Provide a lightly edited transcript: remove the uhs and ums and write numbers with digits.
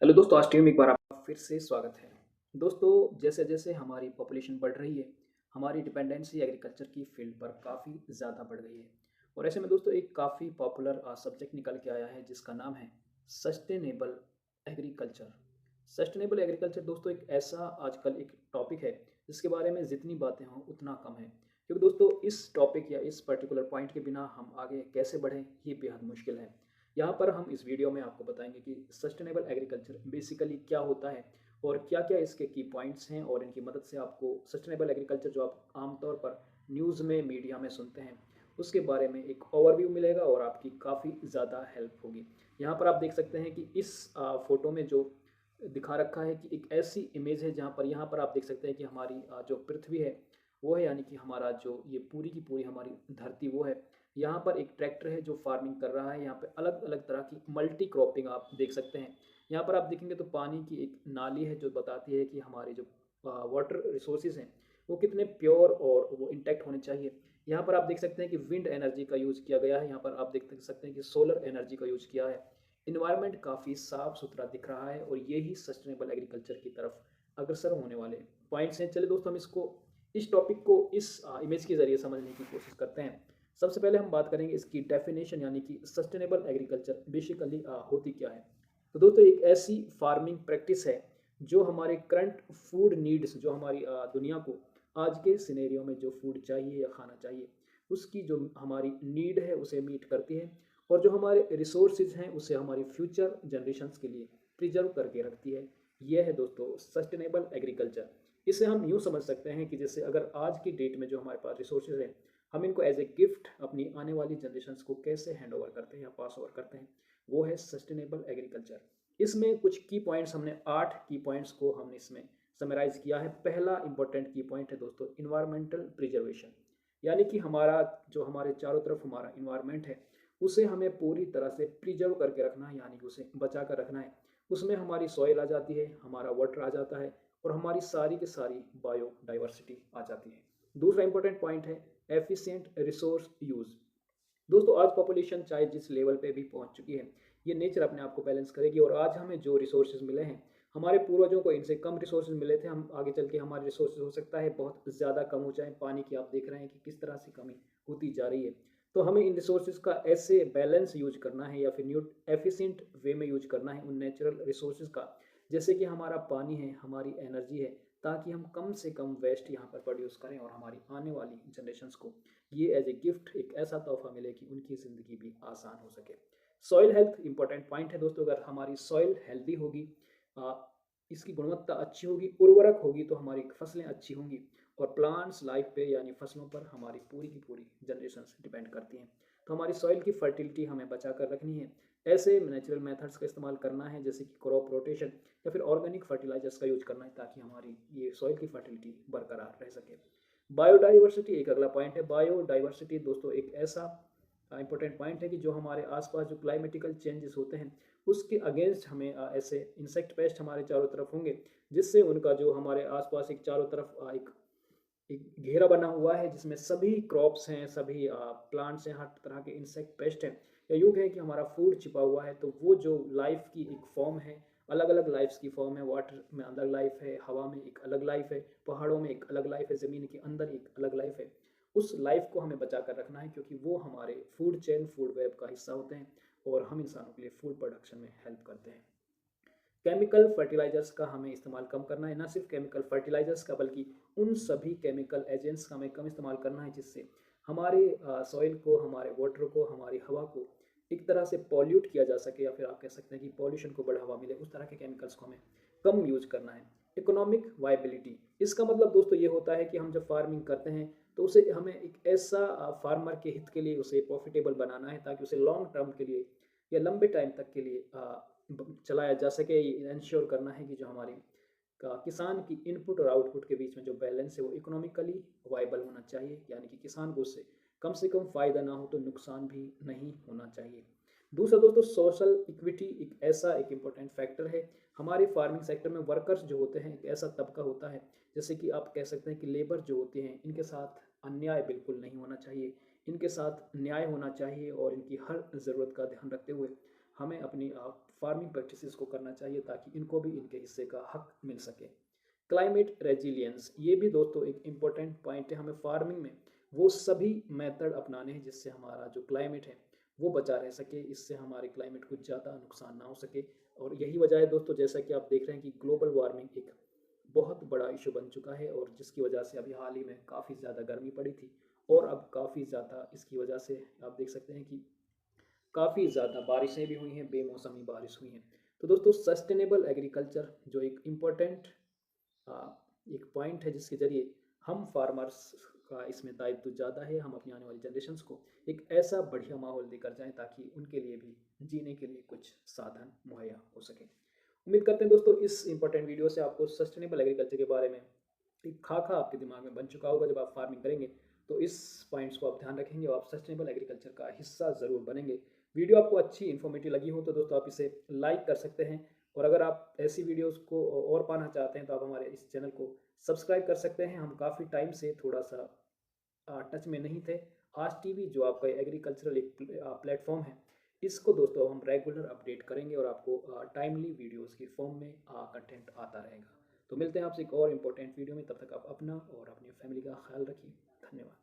Hello दोस्तों, आज team एक बार आपका फिर से स्वागत है। दोस्तों, जैसे जैसे हमारी पॉपुलेशन बढ़ रही है, हमारी डिपेंडेंसी एग्रीकल्चर की फील्ड पर काफ़ी ज़्यादा बढ़ गई है। और ऐसे में दोस्तों एक काफ़ी पॉपुलर सब्जेक्ट निकल के आया है जिसका नाम है सस्टेनेबल एग्रीकल्चर। सस्टेनेबल एग्रीकल्चर दोस्तों एक ऐसा आजकल एक टॉपिक है जिसके बारे में जितनी बातें हों उतना कम है, क्योंकि दोस्तों इस टॉपिक या इस पर्टिकुलर पॉइंट के बिना हम आगे कैसे बढ़ें ये बेहद मुश्किल है। यहाँ पर हम इस वीडियो में आपको बताएंगे कि सस्टेनेबल एग्रीकल्चर बेसिकली क्या होता है और क्या-क्या इसके की पॉइंट्स हैं, और इनकी मदद से आपको सस्टेनेबल एग्रीकल्चर जो आप आमतौर पर न्यूज़ में, मीडिया में सुनते हैं, उसके बारे में एक ओवरव्यू मिलेगा और आपकी काफ़ी ज़्यादा हेल्प होगी। यहाँ पर आप देख सकते हैं कि इस फ़ोटो में जो दिखा रखा है कि एक ऐसी इमेज है जहाँ पर यहाँ पर आप देख सकते हैं कि हमारी जो पृथ्वी है वो है, यानी कि हमारा जो ये पूरी की पूरी हमारी धरती वो है। यहाँ पर एक ट्रैक्टर है जो फार्मिंग कर रहा है। यहाँ पे अलग अलग तरह की मल्टी क्रॉपिंग आप देख सकते हैं। यहाँ पर आप देखेंगे तो पानी की एक नाली है जो बताती है कि हमारे जो वाटर रिसोर्सेज हैं वो कितने प्योर और वो इंटैक्ट होने चाहिए। यहाँ पर आप देख सकते हैं कि विंड एनर्जी का यूज़ किया गया है। यहाँ पर आप देख सकते हैं कि सोलर एनर्जी का यूज़ किया है। इन्वायरमेंट काफ़ी साफ सुथरा दिख रहा है और यही सस्टेनेबल एग्रीकल्चर की तरफ अग्रसर होने वाले पॉइंट्स हैं। चलिए दोस्तों, हम इसको इस टॉपिक को इस इमेज के ज़रिए समझने की कोशिश करते हैं। सबसे पहले हम बात करेंगे इसकी डेफिनेशन, यानी कि सस्टेनेबल एग्रीकल्चर बेसिकली होती क्या है। तो दोस्तों एक ऐसी फार्मिंग प्रैक्टिस है जो हमारे करंट फूड नीड्स, जो हमारी दुनिया को आज के सिनेरियो में जो फूड चाहिए या खाना चाहिए उसकी जो हमारी नीड है उसे मीट करती है, और जो हमारे रिसोर्सेज हैं उसे हमारी फ्यूचर जनरेशन्स के लिए प्रिजर्व करके रखती है। यह है दोस्तों सस्टेनेबल एग्रीकल्चर। इसे हम यूँ समझ सकते हैं कि जैसे अगर आज की डेट में जो हमारे पास रिसोर्सेज हैं, हम इनको एज ए गिफ्ट अपनी आने वाली जनरेशन्स को कैसे हैंड ओवर करते हैं या पास ओवर करते हैं, वो है सस्टेनेबल एग्रीकल्चर। इसमें कुछ की पॉइंट्स, हमने 8 की पॉइंट्स को हमने इसमें समराइज किया है। पहला इंपॉर्टेंट की पॉइंट है दोस्तों इन्वायरमेंटल प्रिजर्वेशन, यानी कि हमारा जो हमारे चारों तरफ हमारा इन्वायरमेंट है उसे हमें पूरी तरह से प्रिजर्व करके रखना है, यानी कि उसे बचा कर रखना है। उसमें हमारी सॉइल आ जाती है, हमारा वाटर आ जाता है और हमारी सारी की सारी बायोडाइवर्सिटी आ जाती है। दूसरा इंपॉर्टेंट पॉइंट है एफिशिएंट रिसोर्स यूज़। दोस्तों आज पॉपुलेशन चाहे जिस लेवल पे भी पहुंच चुकी है, ये नेचर अपने आप को बैलेंस करेगी, और आज हमें जो रिसोर्सेज मिले हैं, हमारे पूर्वजों को इनसे कम रिसोर्सेज मिले थे। हम आगे चल के हमारे रिसोर्सेज हो सकता है बहुत ज़्यादा कम हो जाए। पानी की आप देख रहे हैं कि किस तरह से कमी होती जा रही है। तो हमें इन रिसोर्सेज का ऐसे बैलेंस यूज करना है या फिर न्यू एफिशिएंट वे में यूज करना है उन नेचुरल रिसोर्सेज का, जैसे कि हमारा पानी है, हमारी एनर्जी है, ताकि हम कम से कम वेस्ट यहाँ पर प्रोड्यूस करें और हमारी आने वाली जनरेशन्स को ये एज ए गिफ्ट एक ऐसा तोहफा मिले कि उनकी ज़िंदगी भी आसान हो सके। सॉइल हेल्थ इंपॉर्टेंट पॉइंट है दोस्तों। अगर हमारी सॉइल हेल्दी होगी, आ, इसकी गुणवत्ता अच्छी होगी, उर्वरक होगी, तो हमारी फसलें अच्छी होंगी, और प्लांट्स लाइफ पे यानी फसलों पर हमारी पूरी की पूरी जनरेशन डिपेंड करती हैं। तो हमारी सॉइल की फर्टिलिटी हमें बचा कर रखनी है। ऐसे नेचुरल मेथड्स का इस्तेमाल करना है जैसे कि क्रॉप रोटेशन या फिर ऑर्गेनिक फर्टिलाइजर्स का यूज करना है, ताकि हमारी ये सॉइल की फर्टिलिटी बरकरार रह सके। बायोडाइवर्सिटी एक अगला पॉइंट है। बायोडाइवर्सिटी दोस्तों एक ऐसा इंपॉर्टेंट पॉइंट है कि जो हमारे आसपास जो क्लाइमेटिकल चेंजेस होते हैं उसके अगेंस्ट हमें ऐसे इंसेक्ट पेस्ट हमारे चारों तरफ होंगे, जिससे उनका जो हमारे आसपास एक चारों तरफ एक एक घेरा बना हुआ है जिसमें सभी क्रॉप्स हैं, सभी प्लांट्स हैं, हर तरह के इंसेक्ट पेस्ट हैं, या यूँ कहें कि हमारा फूड छिपा हुआ है। तो वो जो लाइफ की एक फॉर्म है, अलग अलग लाइफ्स की फॉर्म है। वाटर में अलग लाइफ है, हवा में एक अलग लाइफ है, पहाड़ों में एक अलग लाइफ है, ज़मीन के अंदर एक अलग लाइफ है। उस लाइफ को हमें बचा कर रखना है, क्योंकि वो हमारे फूड चेन, फूड वेब का हिस्सा होते हैं और हम इंसानों के लिए फूड प्रोडक्शन में हेल्प करते हैं। केमिकल फर्टिलाइजर्स का हमें इस्तेमाल कम करना है। ना सिर्फ केमिकल फर्टिलाइजर्स का, बल्कि उन सभी केमिकल एजेंट्स का हमें कम इस्तेमाल करना है जिससे हमारे सॉइल को, हमारे वाटर को, हमारी हवा को एक तरह से पॉल्यूट किया जा सके, या फिर आप कह सकते हैं कि पॉल्यूशन को बढ़ावा मिले। उस तरह के केमिकल्स को हमें कम यूज करना है। इकोनॉमिक वायबिलिटी, इसका मतलब दोस्तों ये होता है कि हम जब फार्मिंग करते हैं तो उसे हमें एक ऐसा फार्मर के हित के लिए उसे प्रॉफिटेबल बनाना है, ताकि उसे लॉन्ग टर्म के लिए या लंबे टाइम तक के लिए चलाया जा सके। ये इंश्योर करना है कि जो हमारी का किसान की इनपुट और आउटपुट के बीच में जो बैलेंस है वो इकोनॉमिकली वाइबल होना चाहिए, यानी कि किसान को उससे कम से कम फ़ायदा ना हो तो नुकसान भी नहीं होना चाहिए। दूसरा दोस्तों सोशल इक्विटी एक ऐसा एक इम्पोर्टेंट फैक्टर है। हमारे फार्मिंग सेक्टर में वर्कर्स जो होते हैं एक ऐसा तबका होता है, जैसे कि आप कह सकते हैं कि लेबर जो होते हैं, इनके साथ अन्याय बिल्कुल नहीं होना चाहिए, इनके साथ न्याय होना चाहिए, और इनकी हर ज़रूरत का ध्यान रखते हुए हमें अपनी फार्मिंग प्रैक्टिसेस को करना चाहिए ताकि इनको भी इनके हिस्से का हक मिल सके। क्लाइमेट रेजिलियंस, ये भी दोस्तों एक इम्पोर्टेंट पॉइंट है। हमें फार्मिंग में वो सभी मेथड अपनाने हैं जिससे हमारा जो क्लाइमेट है वो बचा रह सके, इससे हमारे क्लाइमेट को ज़्यादा नुकसान ना हो सके। और यही वजह है दोस्तों, जैसा कि आप देख रहे हैं कि ग्लोबल वार्मिंग एक बहुत बड़ा इशू बन चुका है और जिसकी वजह से अभी हाल ही में काफ़ी ज़्यादा गर्मी पड़ी थी और अब काफ़ी ज़्यादा इसकी वजह से आप देख सकते हैं कि काफ़ी ज़्यादा बारिशें भी हुई हैं, बेमौसमी बारिश हुई हैं। तो दोस्तों सस्टेनेबल एग्रीकल्चर जो एक इम्पोर्टेंट एक पॉइंट है जिसके ज़रिए हम फार्मर्स का इसमें दायित्व ज़्यादा है, हम अपनी आने वाली जनरेशन्स को एक ऐसा बढ़िया माहौल देकर जाएं ताकि उनके लिए भी जीने के लिए कुछ साधन मुहैया हो सके। उम्मीद करते हैं दोस्तों इस इंपॉर्टेंट वीडियो से आपको सस्टेनेबल एग्रीकल्चर के बारे में एक खाका आपके दिमाग में बन चुका होगा। जब आप फार्मिंग करेंगे तो इस पॉइंट्स को आप ध्यान रखेंगे और आप सस्टेनेबल एग्रीकल्चर का हिस्सा ज़रूर बनेंगे। वीडियो आपको अच्छी इन्फॉर्मेटिव लगी हो तो दोस्तों आप इसे लाइक कर सकते हैं और अगर आप ऐसी वीडियोस को और पाना चाहते हैं तो आप हमारे इस चैनल को सब्सक्राइब कर सकते हैं। हम काफ़ी टाइम से थोड़ा सा टच में नहीं थे। आज टीवी जो आपका एग्रीकल्चरल एक प्लेटफॉर्म है, इसको दोस्तों हम रेगुलर अपडेट करेंगे और आपको टाइमली वीडियोस की फॉर्म में कंटेंट आता रहेगा। तो मिलते हैं आपसे एक और इम्पोर्टेंट वीडियो में, तब तक आप अपना और अपनी फैमिली का ख्याल रखिए। धन्यवाद।